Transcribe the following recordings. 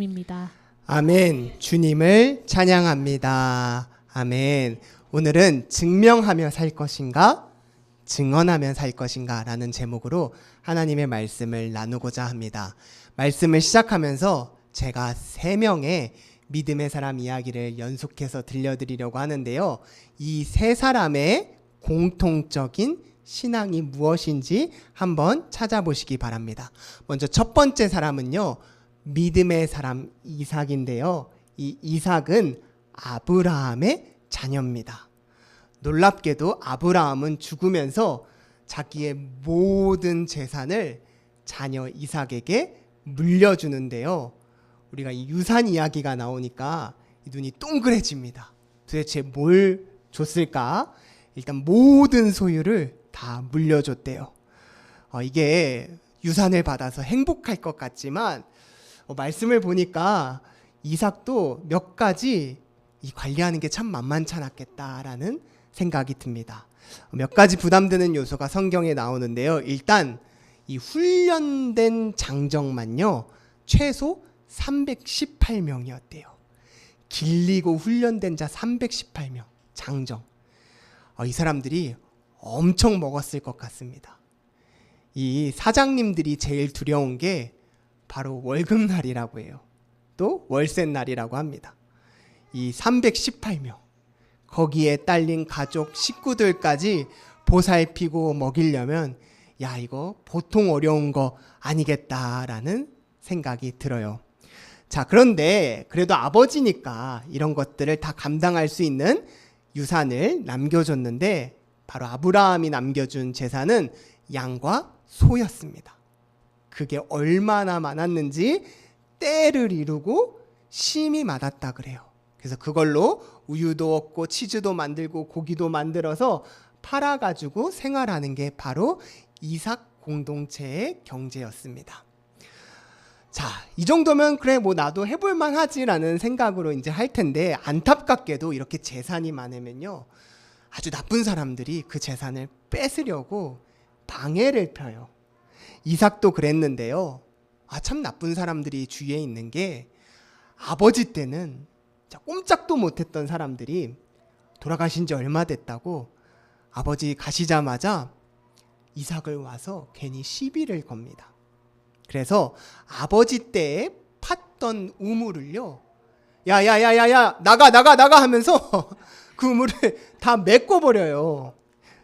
입니다. 아멘. 주님을 찬양합니다. 아멘. 오늘은 증명하며 살 것인가, 증언하며 살 것인가 라는 제목으로 하나님의 말씀을 나누고자 합니다. 말씀을 시작하면서 제가 3명의 믿음의 사람 이야기를 연속해서 들려드리려고 하는데요. 이 3사람의 공통적인 신앙이 무엇인지 한번 찾아보시기 바랍니다. 먼저 첫 번째 사람은요, 믿음의 사람 이삭인데요. 이 이삭은 아브라함의 자녀입니다. 놀랍게도 아브라함은 죽으면서 자기의 모든 재산을 자녀 이삭에게 물려주는데요. 우리가 이 유산 이야기가 나오니까 눈이 동그래집니다. 도대체 뭘 줬을까? 일단 모든 소유를 다 물려줬대요. 이게 유산을 받아서 행복할 것 같지만 말씀을 보니까 이삭도 몇 가지 관리하는 게 참 만만치 않았겠다라는 생각이 듭니다. 몇 가지 부담되는 요소가 성경에 나오는데요. 일단 이 훈련된 장정만요, 최소 318명이었대요. 길리고 훈련된 자 318명, 장정. 이 사람들이 엄청 먹었을 것 같습니다. 이 사장님들이 제일 두려운 게 바로 월급날이라고 해요. 또 월세날이라고 합니다. 이 318명, 거기에 딸린 가족 식구들까지 보살피고 먹이려면 야, 이거 보통 어려운 거 아니겠다라는 생각이 들어요. 자, 그런데 그래도 아버지니까 이런 것들을 다 감당할 수 있는 유산을 남겨줬는데, 바로 아브라함이 남겨준 재산은 양과 소였습니다. 그게 얼마나 많았는지 때를 이루고 심히 많았다 그래요. 그래서 그걸로 우유도 얻고 치즈도 만들고 고기도 만들어서 팔아가지고 생활하는 게 바로 이삭 공동체의 경제였습니다. 자, 이 정도면 그래 뭐 나도 해볼만 하지라는 생각으로 이제 할 텐데, 안타깝게도 이렇게 재산이 많으면요, 아주 나쁜 사람들이 그 재산을 뺏으려고 방해를 펴요. 이삭도 그랬는데요. 참 나쁜 사람들이 주위에 있는 게, 아버지 때는 꼼짝도 못했던 사람들이 돌아가신 지 얼마 됐다고 아버지 가시자마자 이삭을 와서 괜히 시비를 겁니다. 그래서 아버지 때에 팠던 우물을요, 야야야야야 나가 하면서 그 우물을 다 메꿔버려요.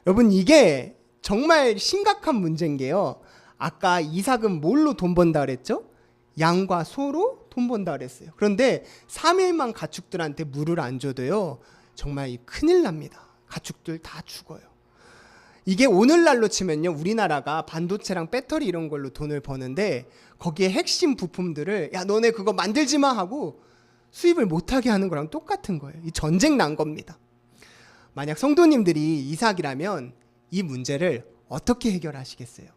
여러분, 이게 정말 심각한 문제인 게요, 아까 이삭은 뭘로 돈 번다 그랬죠? 양과 소로 돈 번다 그랬어요. 그런데 3일만 가축들한테 물을 안 줘도요, 정말 큰일 납니다. 가축들 다 죽어요. 이게 오늘날로 치면요, 우리나라가 반도체랑 배터리 이런 걸로 돈을 버는데, 거기에 핵심 부품들을 야 너네 그거 만들지 마 하고 수입을 못하게 하는 거랑 똑같은 거예요. 이 전쟁 난 겁니다. 만약 성도님들이 이삭이라면 이 문제를 어떻게 해결하시겠어요?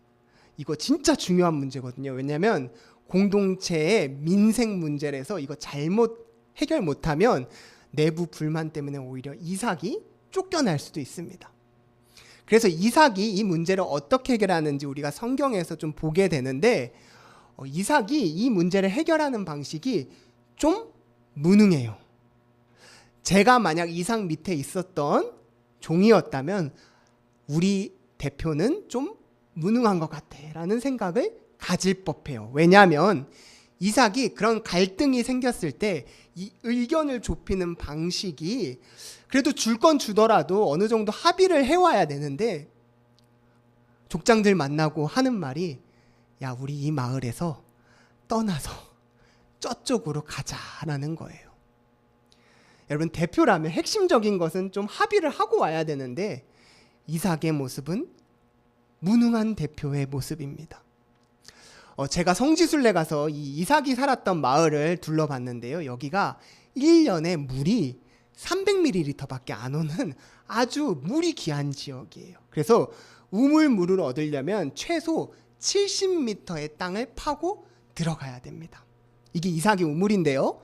이거 진짜 중요한 문제거든요. 왜냐하면 공동체의 민생 문제라서 이거 잘못 해결 못하면 내부 불만 때문에 오히려 이삭이 쫓겨날 수도 있습니다. 그래서 이삭이 이 문제를 어떻게 해결하는지 우리가 성경에서 좀 보게 되는데, 이삭이 이 문제를 해결하는 방식이 좀 무능해요. 제가 만약 이삭 밑에 있었던 종이었다면 우리 대표는 좀 무능한 것 같아 라는 생각을 가질 법해요. 왜냐하면 이삭이 그런 갈등이 생겼을 때 이 의견을 좁히는 방식이, 그래도 줄 건 주더라도 어느 정도 합의를 해와야 되는데, 족장들 만나고 하는 말이 야 우리 이 마을에서 떠나서 저쪽으로 가자라는 거예요. 여러분, 대표라면 핵심적인 것은 좀 합의를 하고 와야 되는데, 이삭의 모습은 무능한 대표의 모습입니다. 제가 성지순례 가서 이 이삭이 살았던 마을을 둘러봤는데요. 여기가 1년에 물이 300ml밖에 안 오는 아주 물이 귀한 지역이에요. 그래서 우물물을 얻으려면 최소 70m의 땅을 파고 들어가야 됩니다. 이게 이삭의 우물인데요.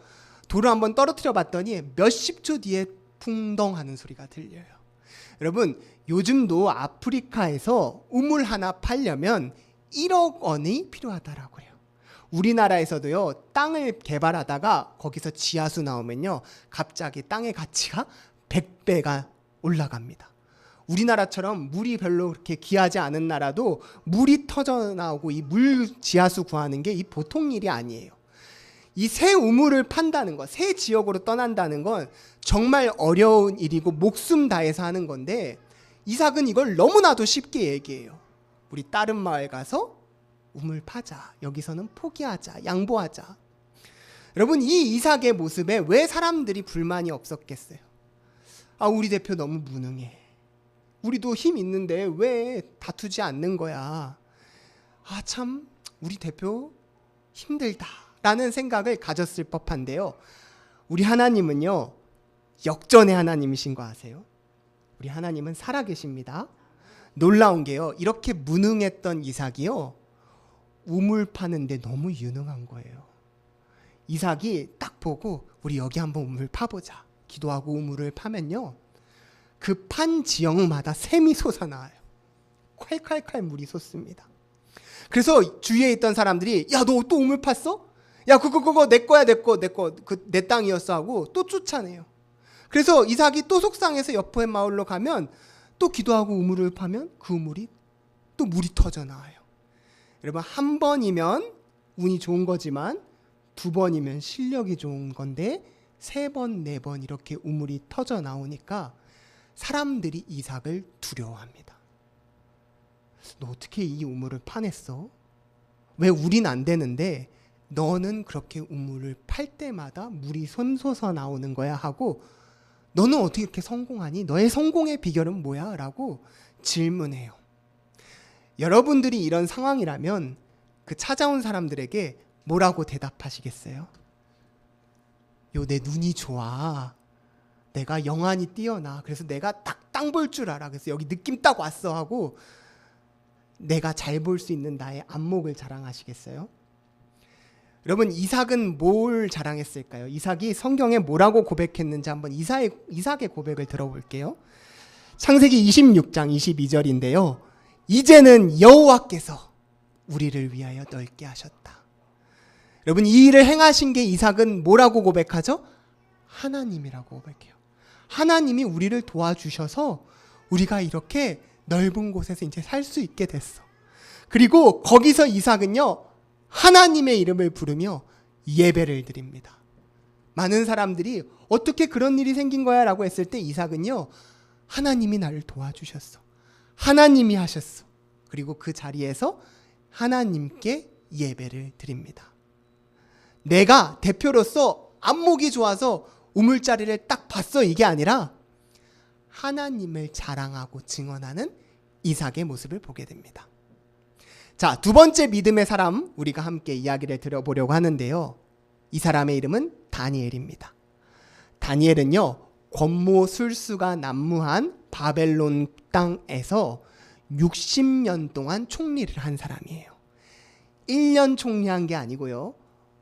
돌을 한번 떨어뜨려 봤더니 몇십 초 뒤에 풍덩 하는 소리가 들려요. 여러분, 요즘도 아프리카에서 우물 하나 팔려면 1억 원이 필요하다라고 해요. 우리나라에서도요, 땅을 개발하다가 거기서 지하수 나오면요, 갑자기 땅의 가치가 100배가 올라갑니다. 우리나라처럼 물이 별로 그렇게 귀하지 않은 나라도 물이 터져 나오고 이 물 지하수 구하는 게 이 보통 일이 아니에요. 이 새 우물을 판다는 것, 새 지역으로 떠난다는 건 정말 어려운 일이고 목숨 다해서 하는 건데, 이삭은 이걸 너무나도 쉽게 얘기해요. 우리 다른 마을 가서 우물 파자. 여기서는 포기하자. 양보하자. 여러분, 이 이삭의 모습에 왜 사람들이 불만이 없었겠어요? 우리 대표 너무 무능해. 우리도 힘 있는데 왜 다투지 않는 거야? 참 우리 대표 힘들다 라는 생각을 가졌을 법한데요, 우리 하나님은요, 역전의 하나님이신 거 아세요? 우리 하나님은 살아계십니다. 놀라운 게요, 이렇게 무능했던 이삭이요, 우물 파는데 너무 유능한 거예요. 이삭이 딱 보고 우리 여기 한번 우물 파보자. 기도하고 우물을 파면요, 그 판 지역마다 샘이 솟아나와요. 콸콸콸 물이 솟습니다. 그래서 주위에 있던 사람들이, 야, 너 또 우물 팠어? 야, 그거 내 거야, 내 거. 내 땅이었어 하고 또 쫓아내요. 그래서 이삭이 또 속상해서 옆의 마을로 가면, 또 기도하고 우물을 파면 그 우물이 또 물이 터져 나와요. 여러분, 한 번이면 운이 좋은 거지만 두 번이면 실력이 좋은 건데, 세 번, 네 번 이렇게 우물이 터져 나오니까 사람들이 이삭을 두려워합니다. 너 어떻게 이 우물을 파냈어? 왜 우린 안 되는데 너는 그렇게 우물을 팔 때마다 물이 솟아 나오는 거야 하고, 너는 어떻게 이렇게 성공하니? 너의 성공의 비결은 뭐야? 라고 질문해요. 여러분들이 이런 상황이라면 그 찾아온 사람들에게 뭐라고 대답하시겠어요? 내 눈이 좋아. 내가 영안이 뛰어나. 그래서 내가 딱 땅 볼 줄 알아. 그래서 여기 느낌 딱 왔어 하고 내가 잘 볼 수 있는 나의 안목을 자랑하시겠어요? 여러분, 이삭은 뭘 자랑했을까요? 이삭이 성경에 뭐라고 고백했는지 한번 이삭의 고백을 들어볼게요. 창세기 26장 22절인데요. 이제는 여호와께서 우리를 위하여 넓게 하셨다. 여러분, 이 일을 행하신 게 이삭은 뭐라고 고백하죠? 하나님이라고 고백해요. 하나님이 우리를 도와주셔서 우리가 이렇게 넓은 곳에서 이제 살 수 있게 됐어. 그리고 거기서 이삭은요, 하나님의 이름을 부르며 예배를 드립니다. 많은 사람들이 어떻게 그런 일이 생긴 거야 라고 했을 때 이삭은요, 하나님이 나를 도와주셨어. 하나님이 하셨어. 그리고 그 자리에서 하나님께 예배를 드립니다. 내가 대표로서 안목이 좋아서 우물자리를 딱 봤어, 이게 아니라 하나님을 자랑하고 증언하는 이삭의 모습을 보게 됩니다. 자, 두 번째 믿음의 사람, 우리가 함께 이야기를 들어보려고 하는데요, 이 사람의 이름은 다니엘입니다. 다니엘은요, 권모술수가 난무한 바벨론 땅에서 60년 동안 총리를 한 사람이에요. 1년 총리한 게 아니고요,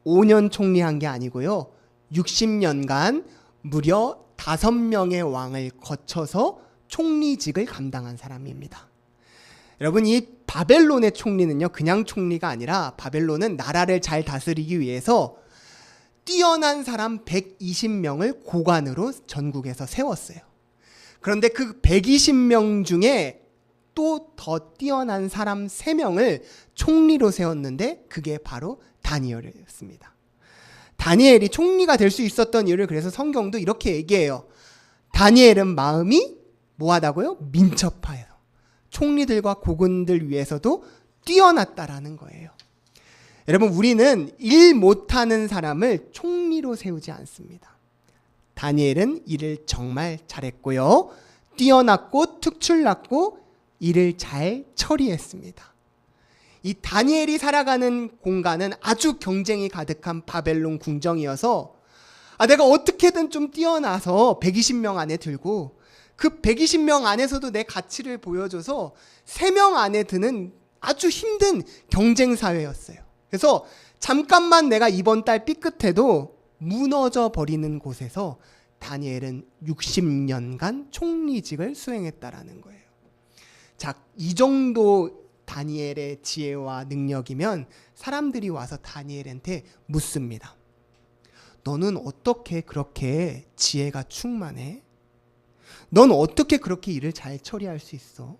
5년 총리한 게 아니고요, 60년간 무려 5명의 왕을 거쳐서 총리직을 감당한 사람입니다. 여러분, 이 바벨론의 총리는요, 그냥 총리가 아니라 바벨론은 나라를 잘 다스리기 위해서 뛰어난 사람 120명을 고관으로 전국에서 세웠어요. 그런데 그 120명 중에 또 더 뛰어난 사람 3명을 총리로 세웠는데 그게 바로 다니엘이었습니다. 다니엘이 총리가 될 수 있었던 이유를 그래서 성경도 이렇게 얘기해요. 다니엘은 마음이 뭐하다고요? 민첩하여 총리들과 고군들 위해서도 뛰어났다라는 거예요. 여러분, 우리는 일 못하는 사람을 총리로 세우지 않습니다. 다니엘은 일을 정말 잘했고요, 뛰어났고 특출났고 일을 잘 처리했습니다. 이 다니엘이 살아가는 공간은 아주 경쟁이 가득한 바벨론 궁정이어서 내가 어떻게든 좀 뛰어나서 120명 안에 들고 그 120명 안에서도 내 가치를 보여줘서 3명 안에 드는 아주 힘든 경쟁 사회였어요. 그래서 잠깐만 내가 이번 달 삐끗해도 무너져 버리는 곳에서 다니엘은 60년간 총리직을 수행했다라는 거예요. 자, 이 정도 다니엘의 지혜와 능력이면 사람들이 와서 다니엘한테 묻습니다. 너는 어떻게 그렇게 지혜가 충만해? 넌 어떻게 그렇게 일을 잘 처리할 수 있어?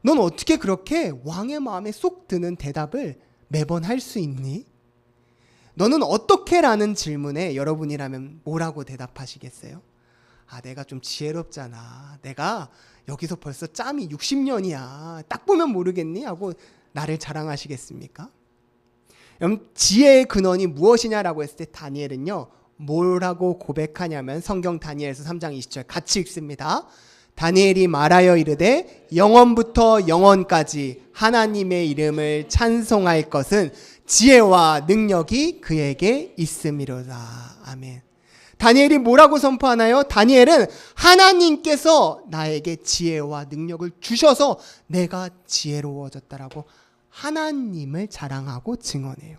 넌 어떻게 그렇게 왕의 마음에 쏙 드는 대답을 매번 할 수 있니? 너는 어떻게? 라는 질문에 여러분이라면 뭐라고 대답하시겠어요? 내가 좀 지혜롭잖아. 내가 여기서 벌써 짬이 60년이야. 딱 보면 모르겠니? 하고 나를 자랑하시겠습니까? 그럼 지혜의 근원이 무엇이냐라고 했을 때 다니엘은요, 뭐라고 고백하냐면 성경 다니엘서 3장 20절 같이 읽습니다. 다니엘이 말하여 이르되 영원부터 영원까지 하나님의 이름을 찬송할 것은 지혜와 능력이 그에게 있음이로다. 아멘. 다니엘이 뭐라고 선포하나요? 다니엘은 하나님께서 나에게 지혜와 능력을 주셔서 내가 지혜로워졌다라고 하나님을 자랑하고 증언해요.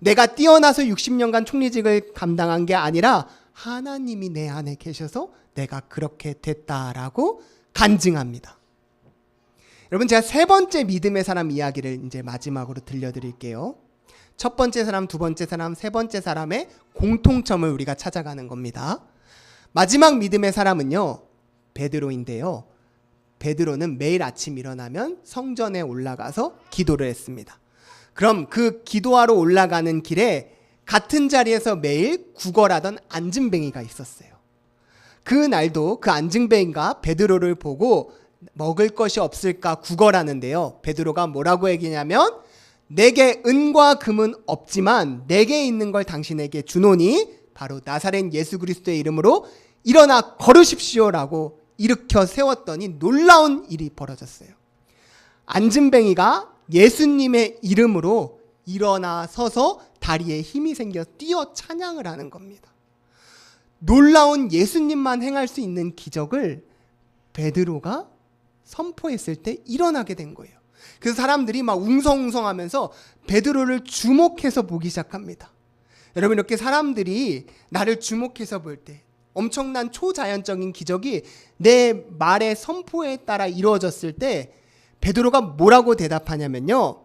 내가 뛰어나서 60년간 총리직을 감당한 게 아니라 하나님이 내 안에 계셔서 내가 그렇게 됐다라고 간증합니다. 여러분, 제가 세 번째 믿음의 사람 이야기를 이제 마지막으로 들려드릴게요. 첫 번째 사람, 두 번째 사람, 세 번째 사람의 공통점을 우리가 찾아가는 겁니다. 마지막 믿음의 사람은요, 베드로인데요. 베드로는 매일 아침 일어나면 성전에 올라가서 기도를 했습니다. 그럼 그 기도하러 올라가는 길에 같은 자리에서 매일 구걸하던 안진뱅이가 있었어요. 그 날도 그 안진뱅이가 베드로를 보고 먹을 것이 없을까 구걸하는데요. 베드로가 뭐라고 얘기냐면 내게 은과 금은 없지만 내게 있는 걸 당신에게 주노니 바로 나사렛 예수 그리스도의 이름으로 일어나 걸으십시오라고 일으켜 세웠더니 놀라운 일이 벌어졌어요. 안진뱅이가 예수님의 이름으로 일어나 서서 다리에 힘이 생겨 뛰어 찬양을 하는 겁니다. 놀라운 예수님만 행할 수 있는 기적을 베드로가 선포했을 때 일어나게 된 거예요. 그래서 사람들이 막 웅성웅성하면서 베드로를 주목해서 보기 시작합니다. 여러분, 이렇게 사람들이 나를 주목해서 볼 때 엄청난 초자연적인 기적이 내 말의 선포에 따라 이루어졌을 때 베드로가 뭐라고 대답하냐면요,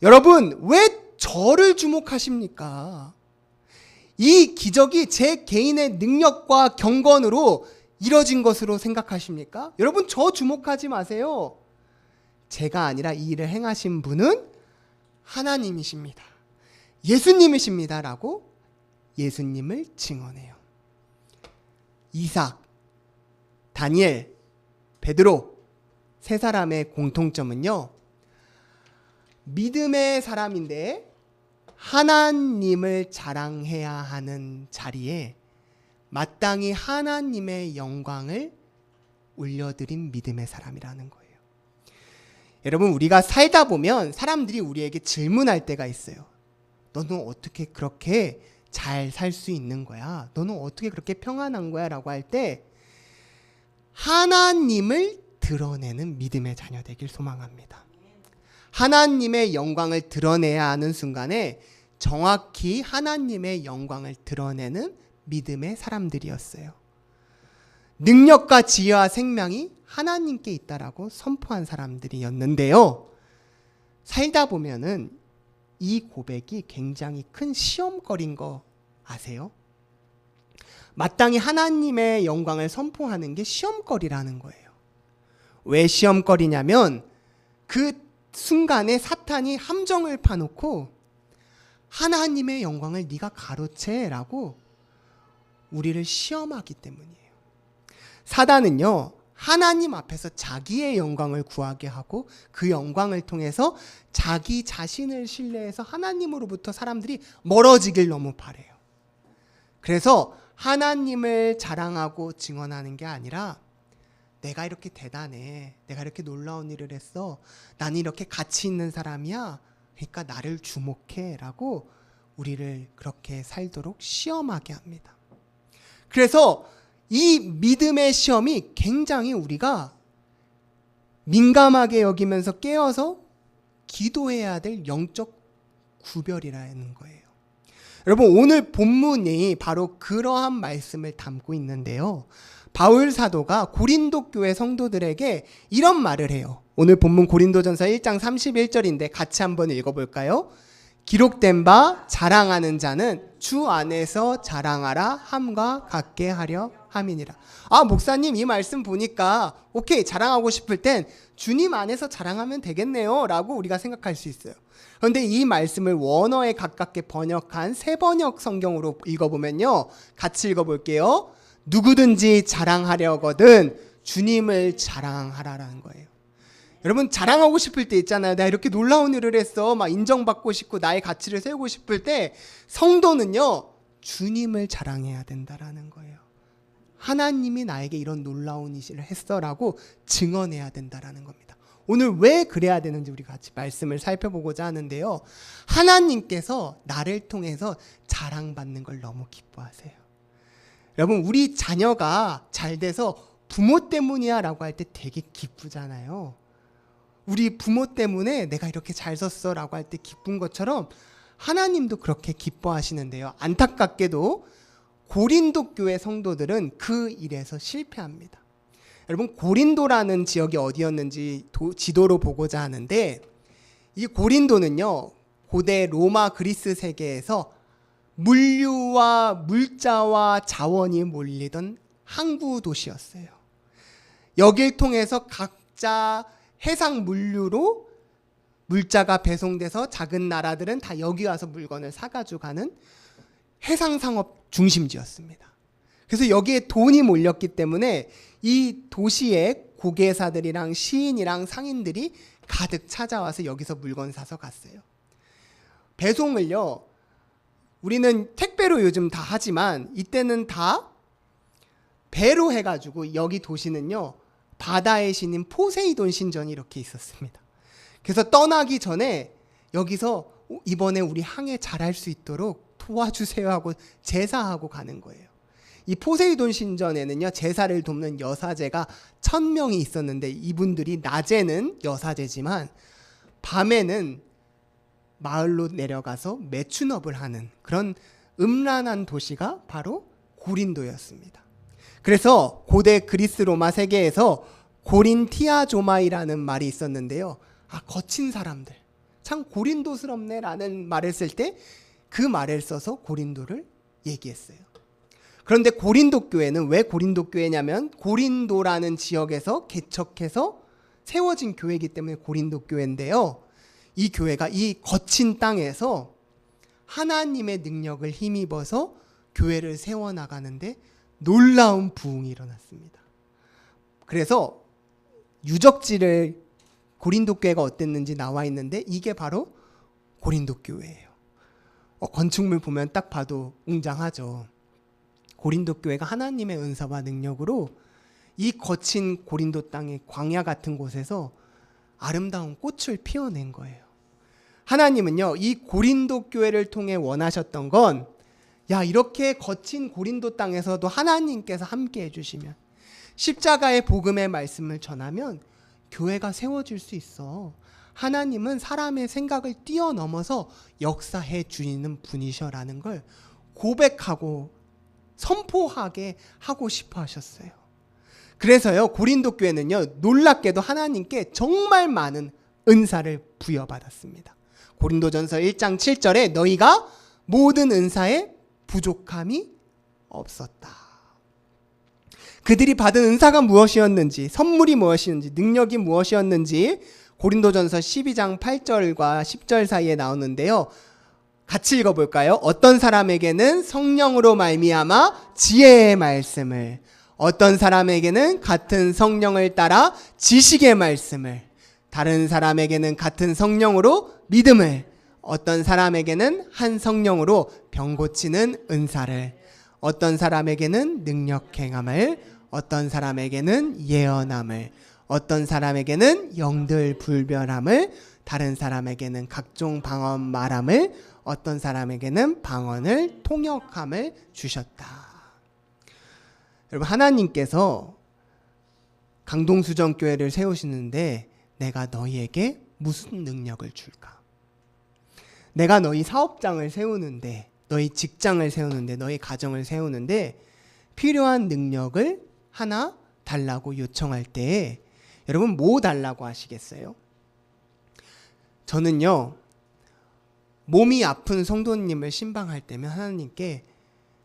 여러분 왜 저를 주목하십니까? 이 기적이 제 개인의 능력과 경건으로 이뤄진 것으로 생각하십니까? 여러분, 저 주목하지 마세요. 제가 아니라 이 일을 행하신 분은 하나님이십니다. 예수님이십니다. 라고 예수님을 증언해요. 이삭, 다니엘, 베드로 세 사람의 공통점은요, 믿음의 사람인데 하나님을 자랑해야 하는 자리에 마땅히 하나님의 영광을 올려드린 믿음의 사람이라는 거예요. 여러분, 우리가 살다 보면 사람들이 우리에게 질문할 때가 있어요. 너는 어떻게 그렇게 잘 살 수 있는 거야? 너는 어떻게 그렇게 평안한 거야? 라고 할 때 하나님을 드러내는 믿음의 자녀 되길 소망합니다. 하나님의 영광을 드러내야 하는 순간에 정확히 하나님의 영광을 드러내는 믿음의 사람들이었어요. 능력과 지혜와 생명이 하나님께 있다라고 선포한 사람들이었는데요. 살다 보면은 이 고백이 굉장히 큰 시험거리인 거 아세요? 마땅히 하나님의 영광을 선포하는 게 시험거리라는 거예요. 왜 시험거리냐면 그 순간에 사탄이 함정을 파놓고 하나님의 영광을 네가 가로채라고 우리를 시험하기 때문이에요. 사단은요, 하나님 앞에서 자기의 영광을 구하게 하고 그 영광을 통해서 자기 자신을 신뢰해서 하나님으로부터 사람들이 멀어지길 너무 바래요. 그래서 하나님을 자랑하고 증언하는 게 아니라 내가 이렇게 대단해, 내가 이렇게 놀라운 일을 했어, 나는 이렇게 가치 있는 사람이야, 그러니까 나를 주목해 라고 우리를 그렇게 살도록 시험하게 합니다. 그래서 이 믿음의 시험이 굉장히 우리가 민감하게 여기면서 깨어서 기도해야 될 영적 구별이라는 거예요. 여러분, 오늘 본문이 바로 그러한 말씀을 담고 있는데요. 바울 사도가 고린도 교회 성도들에게 이런 말을 해요. 오늘 본문 고린도전서 1장 31절인데 같이 한번 읽어볼까요? 기록된 바 자랑하는 자는 주 안에서 자랑하라 함과 같게 하려 함이니라. 아, 목사님 이 말씀 보니까 오케이, 자랑하고 싶을 땐 주님 안에서 자랑하면 되겠네요 라고 우리가 생각할 수 있어요. 그런데 이 말씀을 원어에 가깝게 번역한 새번역 성경으로 읽어보면요, 같이 읽어볼게요. 누구든지 자랑하려거든 주님을 자랑하라라는 거예요. 여러분, 자랑하고 싶을 때 있잖아요. 내가 이렇게 놀라운 일을 했어, 막 인정받고 싶고 나의 가치를 세우고 싶을 때 성도는요, 주님을 자랑해야 된다라는 거예요. 하나님이 나에게 이런 놀라운 일을 했어라고 증언해야 된다라는 겁니다. 오늘 왜 그래야 되는지 우리 같이 말씀을 살펴보고자 하는데요, 하나님께서 나를 통해서 자랑받는 걸 너무 기뻐하세요. 여러분, 우리 자녀가 잘 돼서 부모 때문이야 라고 할 때 되게 기쁘잖아요. 우리 부모 때문에 내가 이렇게 잘 섰어 라고 할 때 기쁜 것처럼 하나님도 그렇게 기뻐하시는데요, 안타깝게도 고린도 교회 성도들은 그 일에서 실패합니다. 여러분, 고린도라는 지역이 어디였는지 지도로 보고자 하는데, 이 고린도는요, 고대 로마 그리스 세계에서 물류와 물자와 자원이 몰리던 항구 도시였어요. 여길 통해서 각자 해상 물류로 물자가 배송돼서 작은 나라들은 다 여기 와서 물건을 사가지고 가는 해상상업 중심지였습니다. 그래서 여기에 돈이 몰렸기 때문에 이 도시에 고개사들이랑 시인이랑 상인들이 가득 찾아와서 여기서 물건 사서 갔어요. 배송을요, 우리는 택배로 요즘 다 하지만 이때는 다 배로 해가지고, 여기 도시는요 바다의 신인 포세이돈 신전이 이렇게 있었습니다. 그래서 떠나기 전에 여기서 이번에 우리 항해 잘할 수 있도록 도와주세요 하고 제사하고 가는 거예요. 이 포세이돈 신전에는요, 제사를 돕는 여사제가 1000명이 있었는데, 이분들이 낮에는 여사제지만 밤에는 마을로 내려가서 매춘업을 하는 그런 음란한 도시가 바로 고린도였습니다. 그래서 고대 그리스 로마 세계에서 고린티아조마이라는 말이 있었는데요, 거친 사람들, 참 고린도스럽네 라는 말을 쓸 때 그 말을 써서 고린도를 얘기했어요. 그런데 고린도 교회는 왜 고린도 교회냐면, 고린도라는 지역에서 개척해서 세워진 교회이기 때문에 고린도 교회인데요, 이 교회가 이 거친 땅에서 하나님의 능력을 힘입어서 교회를 세워나가는데 놀라운 부흥이 일어났습니다. 그래서 유적지를 고린도 교회가 어땠는지 나와 있는데, 이게 바로 고린도 교회예요. 건축물 보면 딱 봐도 웅장하죠. 고린도 교회가 하나님의 은사와 능력으로 이 거친 고린도 땅의 광야 같은 곳에서 아름다운 꽃을 피워낸 거예요. 하나님은요, 이 고린도 교회를 통해 원하셨던 건, 야, 이렇게 거친 고린도 땅에서도 하나님께서 함께 해주시면, 십자가의 복음의 말씀을 전하면 교회가 세워질 수 있어. 하나님은 사람의 생각을 뛰어넘어서 역사해 주시는 분이셔라는 걸 고백하고 선포하게 하고 싶어 하셨어요. 그래서요, 고린도 교회는요, 놀랍게도 하나님께 정말 많은 은사를 부여받았습니다. 고린도전서 1장 7절에 너희가 모든 은사에 부족함이 없었다. 그들이 받은 은사가 무엇이었는지, 선물이 무엇이었는지, 능력이 무엇이었는지 고린도전서 12장 8절과 10절 사이에 나오는데요, 같이 읽어볼까요? 어떤 사람에게는 성령으로 말미암아 지혜의 말씀을, 어떤 사람에게는 같은 성령을 따라 지식의 말씀을, 다른 사람에게는 같은 성령으로 믿음을, 어떤 사람에게는 한 성령으로 병 고치는 은사를, 어떤 사람에게는 능력 행함을, 어떤 사람에게는 예언함을, 어떤 사람에게는 영들 불변함을, 다른 사람에게는 각종 방언 말함을, 어떤 사람에게는 방언을 통역함을 주셨다. 여러분, 하나님께서 강동수정교회를 세우시는데 내가 너희에게 무슨 능력을 줄까? 내가 너희 사업장을 세우는데, 너희 직장을 세우는데, 너희 가정을 세우는데 필요한 능력을 하나 달라고 요청할 때 여러분 뭐 달라고 하시겠어요? 저는요, 몸이 아픈 성도님을 신방할 때면 하나님께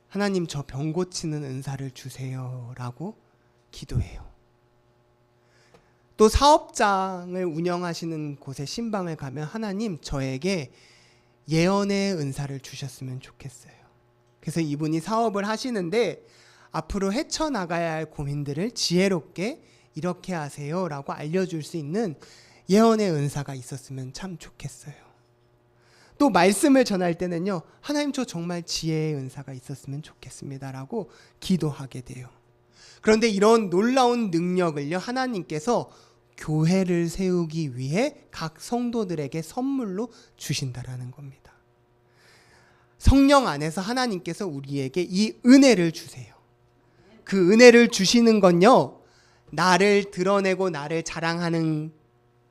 하나님 저 병 고치는 은사를 주세요 라고 기도해요. 또 사업장을 운영하시는 곳에 신방을 가면 하나님 저에게 예언의 은사를 주셨으면 좋겠어요. 그래서 이분이 사업을 하시는데 앞으로 헤쳐나가야 할 고민들을 지혜롭게 이렇게 하세요 라고 알려줄 수 있는 예언의 은사가 있었으면 참 좋겠어요. 또 말씀을 전할 때는요, 하나님 저 정말 지혜의 은사가 있었으면 좋겠습니다 라고 기도하게 돼요. 그런데 이런 놀라운 능력을요, 하나님께서 교회를 세우기 위해 각 성도들에게 선물로 주신다라는 겁니다. 성령 안에서 하나님께서 우리에게 이 은혜를 주세요. 그 은혜를 주시는 건요, 나를 드러내고 나를 자랑하는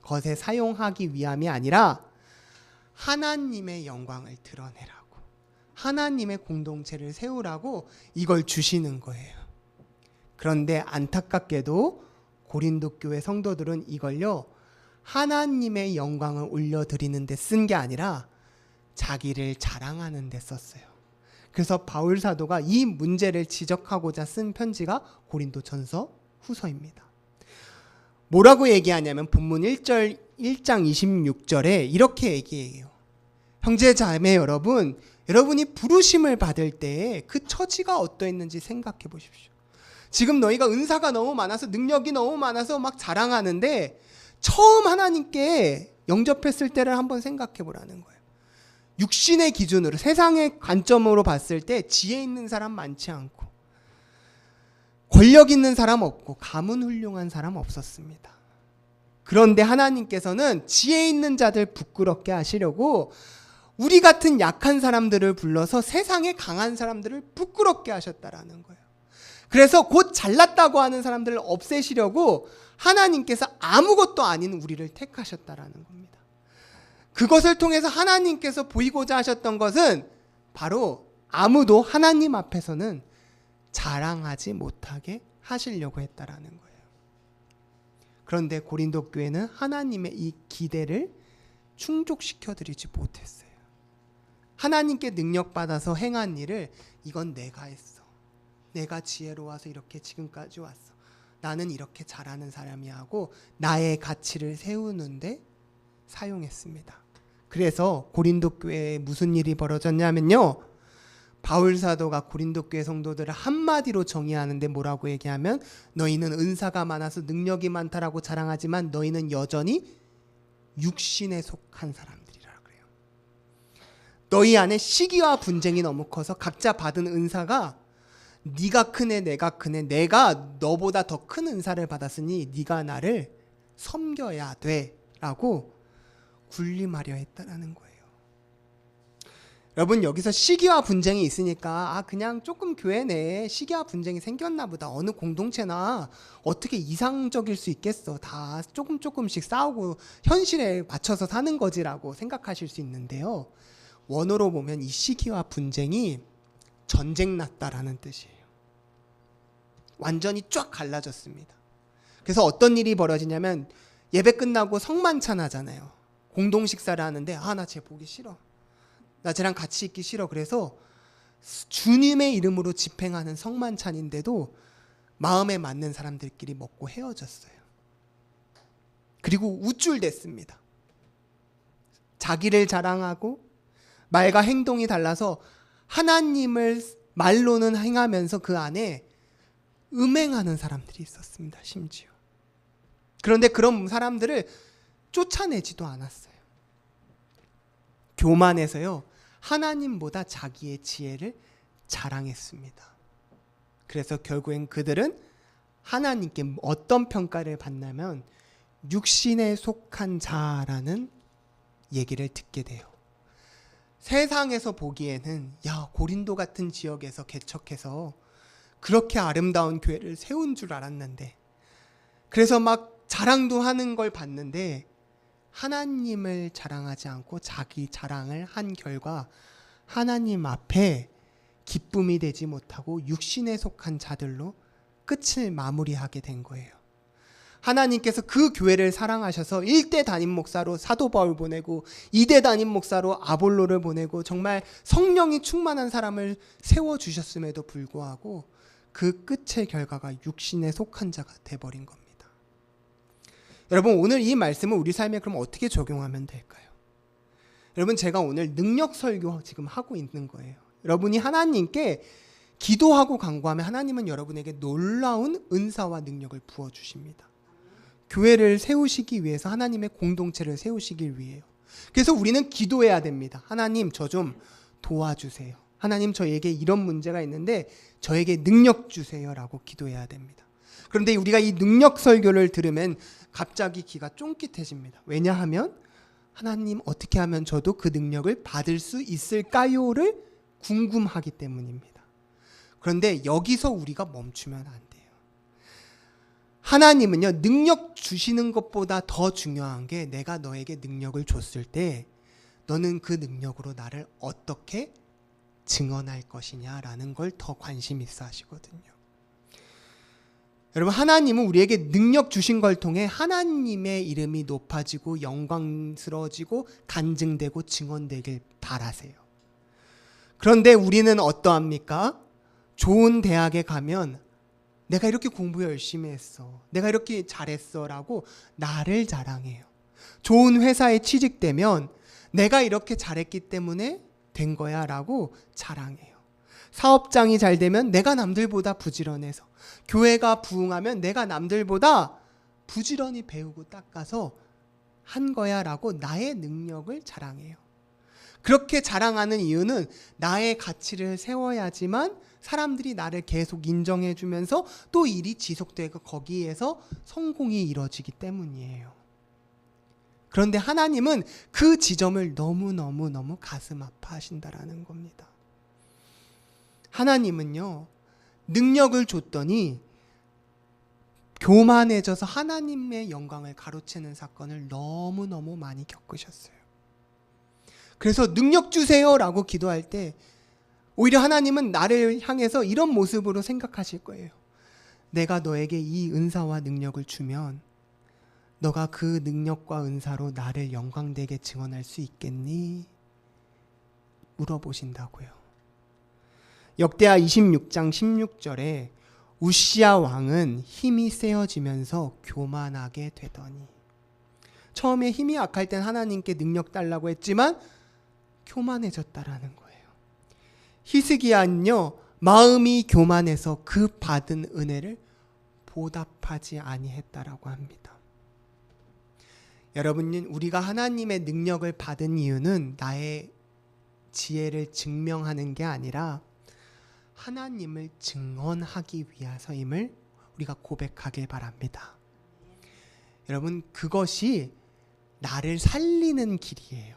것에 사용하기 위함이 아니라 하나님의 영광을 드러내라고, 하나님의 공동체를 세우라고 이걸 주시는 거예요. 그런데 안타깝게도 고린도 교회 성도들은 이걸요, 하나님의 영광을 올려드리는 데 쓴 게 아니라 자기를 자랑하는 데 썼어요. 그래서 바울 사도가 이 문제를 지적하고자 쓴 편지가 고린도전서 후서입니다. 뭐라고 얘기하냐면 본문 1장 26절에 이렇게 얘기해요. 형제 자매 여러분, 여러분이 부르심을 받을 때 그 처지가 어떠했는지 생각해 보십시오. 지금 너희가 은사가 너무 많아서 능력이 너무 많아서 막 자랑하는데 처음 하나님께 영접했을 때를 한번 생각해 보라는 거예요. 육신의 기준으로, 세상의 관점으로 봤을 때 지혜 있는 사람 많지 않고 권력 있는 사람 없고 가문 훌륭한 사람 없었습니다. 그런데 하나님께서는 지혜 있는 자들 부끄럽게 하시려고 우리 같은 약한 사람들을 불러서 세상에 강한 사람들을 부끄럽게 하셨다라는 거예요. 그래서 곧 잘났다고 하는 사람들을 없애시려고 하나님께서 아무것도 아닌 우리를 택하셨다라는 겁니다. 그것을 통해서 하나님께서 보이고자 하셨던 것은 바로 아무도 하나님 앞에서는 자랑하지 못하게 하시려고 했다라는 거예요. 그런데 고린도 교회는 하나님의 이 기대를 충족시켜 드리지 못했어요. 하나님께 능력받아서 행한 일을 이건 내가 했어. 내가 지혜로워서 이렇게 지금까지 왔어. 나는 이렇게 잘하는 사람이야 하고 나의 가치를 세우는데 사용했습니다. 그래서 고린도 교회에 무슨 일이 벌어졌냐면요, 바울 사도가 고린도 교회 성도들을 한마디로 정의하는데 뭐라고 얘기하면 너희는 은사가 많아서 능력이 많다라고 자랑하지만 너희는 여전히 육신에 속한 사람들이라 그래요. 너희 안에 시기와 분쟁이 너무 커서 각자 받은 은사가 네가 크네 내가 크네, 내가 너보다 더 큰 은사를 받았으니 네가 나를 섬겨야 돼 라고 군림하려 했다라는 거예요. 여러분, 여기서 시기와 분쟁이 있으니까 그냥 조금 교회 내에 시기와 분쟁이 생겼나 보다, 어느 공동체나 어떻게 이상적일 수 있겠어, 다 조금씩 싸우고 현실에 맞춰서 사는 거지라고 생각하실 수 있는데요, 원어로 보면 이 시기와 분쟁이 전쟁 났다라는 뜻이에요. 완전히 쫙 갈라졌습니다. 그래서 어떤 일이 벌어지냐면 예배 끝나고 성만찬 하잖아요. 공동 식사를 하는데 나 쟤 보기 싫어, 나 쟤랑 같이 있기 싫어. 그래서 주님의 이름으로 집행하는 성만찬인데도 마음에 맞는 사람들끼리 먹고 헤어졌어요. 그리고 우쭐댔습니다. 자기를 자랑하고 말과 행동이 달라서 하나님을 말로는 행하면서 그 안에 음행하는 사람들이 있었습니다. 심지어. 그런데 그런 사람들을 쫓아내지도 않았어요. 교만해서요, 하나님보다 자기의 지혜를 자랑했습니다. 그래서 결국엔 그들은 하나님께 어떤 평가를 받냐면 육신에 속한 자라는 얘기를 듣게 돼요. 세상에서 보기에는 고린도 같은 지역에서 개척해서 그렇게 아름다운 교회를 세운 줄 알았는데, 그래서 막 자랑도 하는 걸 봤는데 하나님을 자랑하지 않고 자기 자랑을 한 결과 하나님 앞에 기쁨이 되지 못하고 육신에 속한 자들로 끝을 마무리하게 된 거예요. 하나님께서 그 교회를 사랑하셔서 1대 담임 목사로 사도 바울 보내고 2대 담임 목사로 아볼로를 보내고 정말 성령이 충만한 사람을 세워주셨음에도 불구하고 그 끝의 결과가 육신에 속한 자가 돼버린 겁니다. 여러분, 오늘 이 말씀을 우리 삶에 그럼 어떻게 적용하면 될까요? 여러분, 제가 오늘 능력 설교 지금 하고 있는 거예요. 여러분이 하나님께 기도하고 간구하면 하나님은 여러분에게 놀라운 은사와 능력을 부어주십니다. 교회를 세우시기 위해서, 하나님의 공동체를 세우시기 위해요. 그래서 우리는 기도해야 됩니다. 하나님, 저 좀 도와주세요. 하나님, 저에게 이런 문제가 있는데 저에게 능력 주세요 라고 기도해야 됩니다. 그런데 우리가 이 능력 설교를 들으면 갑자기 귀가 쫑깃해집니다. 왜냐하면 하나님, 어떻게 하면 저도 그 능력을 받을 수 있을까요를 궁금하기 때문입니다. 그런데 여기서 우리가 멈추면 안 돼요. 하나님은요, 능력 주시는 것보다 더 중요한 게 내가 너에게 능력을 줬을 때 너는 그 능력으로 나를 어떻게 증언할 것이냐라는 걸 더 관심 있어 하시거든요. 여러분, 하나님은 우리에게 능력 주신 걸 통해 하나님의 이름이 높아지고 영광스러워지고 간증되고 증언되길 바라세요. 그런데 우리는 어떠합니까? 좋은 대학에 가면 내가 이렇게 공부 열심히 했어, 내가 이렇게 잘했어 라고 나를 자랑해요. 좋은 회사에 취직되면 내가 이렇게 잘했기 때문에 된 거야 라고 자랑해요. 사업장이 잘 되면 내가 남들보다 부지런해서, 교회가 부흥하면 내가 남들보다 부지런히 배우고 닦아서 한 거야 라고 나의 능력을 자랑해요. 그렇게 자랑하는 이유는 나의 가치를 세워야지만 사람들이 나를 계속 인정해 주면서 또 일이 지속되고 거기에서 성공이 이루어지기 때문이에요. 그런데 하나님은 그 지점을 너무너무 가슴 아파하신다라는 겁니다. 하나님은요, 능력을 줬더니 교만해져서 하나님의 영광을 가로채는 사건을 너무너무 많이 겪으셨어요. 그래서 능력 주세요 라고 기도할 때 오히려 하나님은 나를 향해서 이런 모습으로 생각하실 거예요. 내가 너에게 이 은사와 능력을 주면 너가 그 능력과 은사로 나를 영광되게 증언할 수 있겠니? 물어보신다고요. 역대하 26장 16절에 우시야 왕은 힘이 세어지면서 교만하게 되더니, 처음에 힘이 약할 땐 하나님께 능력 달라고 했지만 교만해졌다라는 거예요. 히스기야는요, 마음이 교만해서 그 받은 은혜를 보답하지 아니했다라고 합니다. 여러분, 우리가 하나님의 능력을 받은 이유는 나의 지혜를 증명하는 게 아니라 하나님을 증언하기 위해서임을 우리가 고백하길 바랍니다. 여러분, 그것이 나를 살리는 길이에요.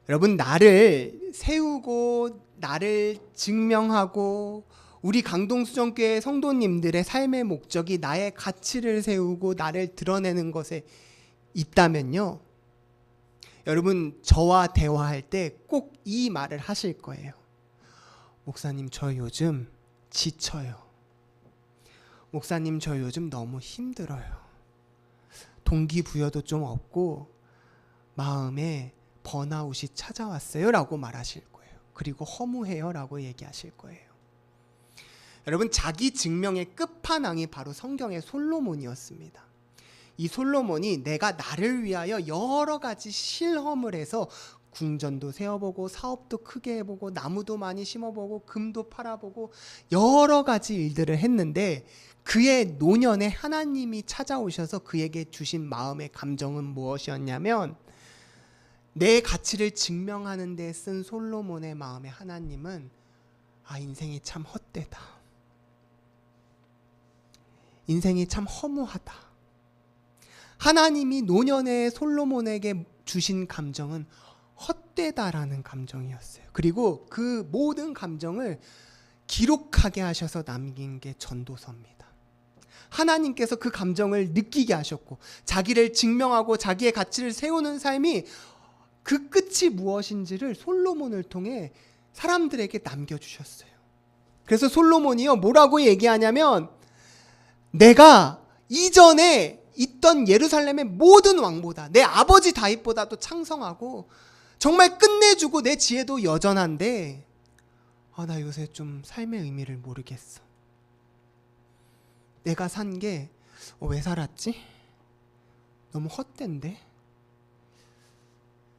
여러분, 나를 세우고 나를 증명하고 우리 강동수정교회 성도님들의 삶의 목적이 나의 가치를 세우고 나를 드러내는 것에 있다면요, 여러분, 저와 대화할 때 꼭 이 말을 하실 거예요. 목사님, 저 요즘 지쳐요. 목사님, 저 요즘 너무 힘들어요. 동기부여도 좀 없고 마음에 번아웃이 찾아왔어요 라고 말하실 거예요. 그리고 허무해요 라고 얘기하실 거예요. 여러분, 자기 증명의 끝판왕이 바로 성경의 솔로몬이었습니다. 이 솔로몬이 내가 나를 위하여 여러 가지 실험을 해서 궁전도 세워보고 사업도 크게 해보고 나무도 많이 심어보고 금도 팔아보고 여러 가지 일들을 했는데 그의 노년에 하나님이 찾아오셔서 그에게 주신 마음의 감정은 무엇이었냐면, 내 가치를 증명하는 데 쓴 솔로몬의 마음에 하나님은 인생이 참 헛되다, 인생이 참 허무하다. 하나님이 노년에 솔로몬에게 주신 감정은 헛되다라는 감정이었어요. 그리고 그 모든 감정을 기록하게 하셔서 남긴 게 전도서입니다. 하나님께서 그 감정을 느끼게 하셨고 자기를 증명하고 자기의 가치를 세우는 삶이 그 끝이 무엇인지를 솔로몬을 통해 사람들에게 남겨주셨어요. 그래서 솔로몬이요 뭐라고 얘기하냐면 내가 이전에 있던 예루살렘의 모든 왕보다 내 아버지 다윗보다도 창성하고 정말 끝내주고 내 지혜도 여전한데 나 요새 좀 삶의 의미를 모르겠어. 내가 산 게 왜 살았지? 너무 헛된데?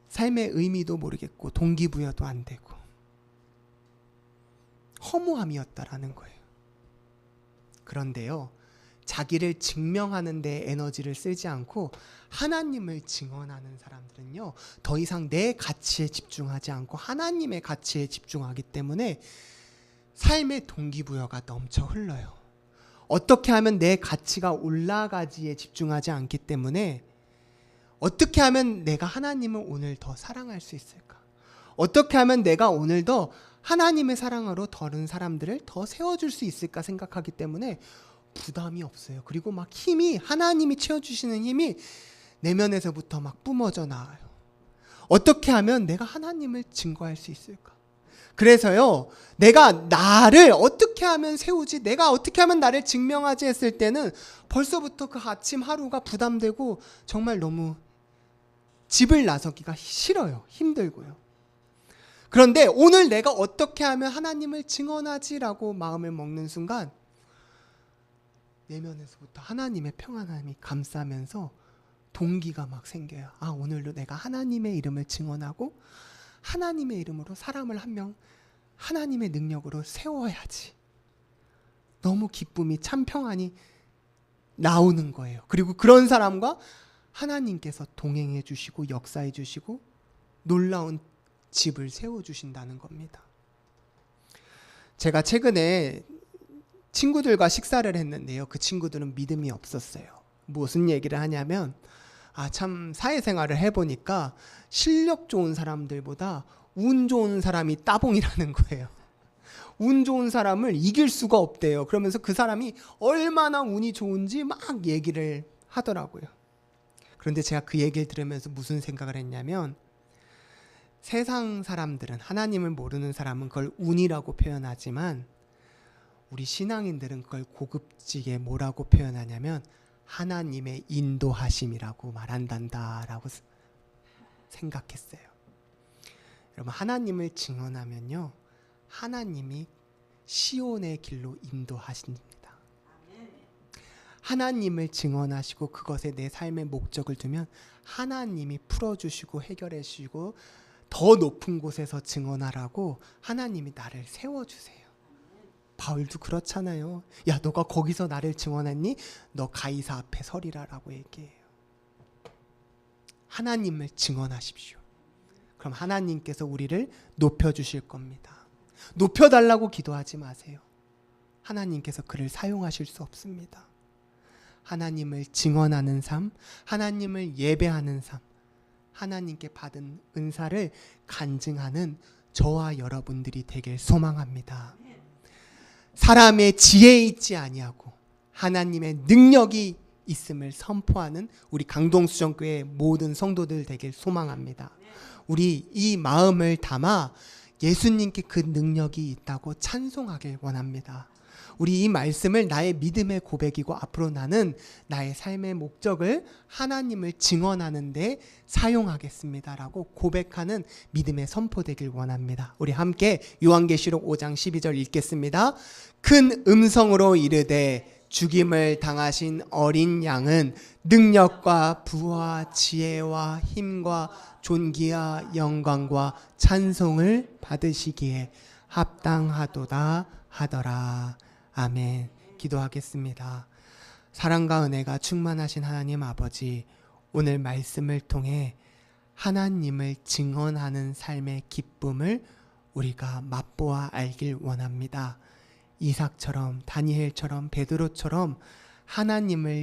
삶의 의미도 모르겠고 동기부여도 안 되고 허무함이었다라는 거예요. 그런데요, 자기를 증명하는 데 에너지를 쓰지 않고 하나님을 증언하는 사람들은요, 더 이상 내 가치에 집중하지 않고 하나님의 가치에 집중하기 때문에 삶의 동기부여가 넘쳐 흘러요. 어떻게 하면 내 가치가 올라가지에 집중하지 않기 때문에 어떻게 하면 내가 하나님을 오늘 더 사랑할 수 있을까? 어떻게 하면 내가 오늘 더 하나님의 사랑으로 다른 사람들을 더 세워줄 수 있을까 생각하기 때문에 부담이 없어요. 그리고 막 힘이, 하나님이 채워주시는 힘이 내면에서부터 막 뿜어져 나와요. 어떻게 하면 내가 하나님을 증거할 수 있을까? 그래서요, 내가 나를 어떻게 하면 세우지, 내가 어떻게 하면 나를 증명하지 했을 때는 벌써부터 그 아침 하루가 부담되고 정말 너무 집을 나서기가 싫어요. 힘들고요. 그런데 오늘 내가 어떻게 하면 하나님을 증언하지라고 마음을 먹는 순간 내면에서부터 하나님의 평안함이 감싸면서 동기가 막 생겨요. 오늘도 내가 하나님의 이름을 증언하고 하나님의 이름으로 사람을 한 명 하나님의 능력으로 세워야지. 너무 기쁨이, 참 평안이 나오는 거예요. 그리고 그런 사람과 하나님께서 동행해 주시고 역사해 주시고 놀라운 집을 세워주신다는 겁니다. 제가 최근에 친구들과 식사를 했는데요. 그 친구들은 믿음이 없었어요. 무슨 얘기를 하냐면 참 사회생활을 해보니까 실력 좋은 사람들보다 운 좋은 사람이 따봉이라는 거예요. 운 좋은 사람을 이길 수가 없대요. 그러면서 그 사람이 얼마나 운이 좋은지 막 얘기를 하더라고요. 그런데 제가 그 얘기를 들으면서 무슨 생각을 했냐면 세상 사람들은, 하나님을 모르는 사람은 그걸 운이라고 표현하지만 우리 신앙인들은 그걸 고급지게 뭐라고 표현하냐면 하나님의 인도하심이라고 말한단다라고 생각했어요. 여러분, 하나님을 증언하면요, 하나님이 시온의 길로 인도하십니다. 하나님을 증언하시고 그것에 내 삶의 목적을 두면 하나님이 풀어주시고 해결해 주시고 더 높은 곳에서 증언하라고 하나님이 나를 세워주세요. 바울도 그렇잖아요. 야, 너가 거기서 나를 증언했니? 너 가이사 앞에 서리라라고 얘기해요. 하나님을 증언하십시오. 그럼 하나님께서 우리를 높여주실 겁니다. 높여달라고 기도하지 마세요. 하나님께서 그를 사용하실 수 없습니다. 하나님을 증언하는 삶, 하나님을 예배하는 삶, 하나님께 받은 은사를 간증하는 저와 여러분들이 되길 소망합니다. 사람의 지혜에 있지 아니하고 하나님의 능력이 있음을 선포하는 우리 강동수정교회 모든 성도들 되길 소망합니다. 우리 이 마음을 담아 예수님께 그 능력이 있다고 찬송하길 원합니다. 우리 이 말씀을 나의 믿음의 고백이고 앞으로 나는 나의 삶의 목적을 하나님을 증언하는 데 사용하겠습니다라고 고백하는 믿음의 선포되길 원합니다. 우리 함께 요한계시록 5장 12절 읽겠습니다. 큰 음성으로 이르되 죽임을 당하신 어린 양은 능력과 부와 지혜와 힘과 존귀와 영광과 찬송을 받으시기에 합당하도다 하더라. 아멘. 기도하겠습니다. 사랑과 은혜가 충만하신 하나님 아버지, 오늘 말씀을 통해 하나님을 증언하는 삶의 기쁨을 우리가 맛보아 알길 원합니다. 이삭처럼, 다니엘처럼, 베드로처럼 하나님을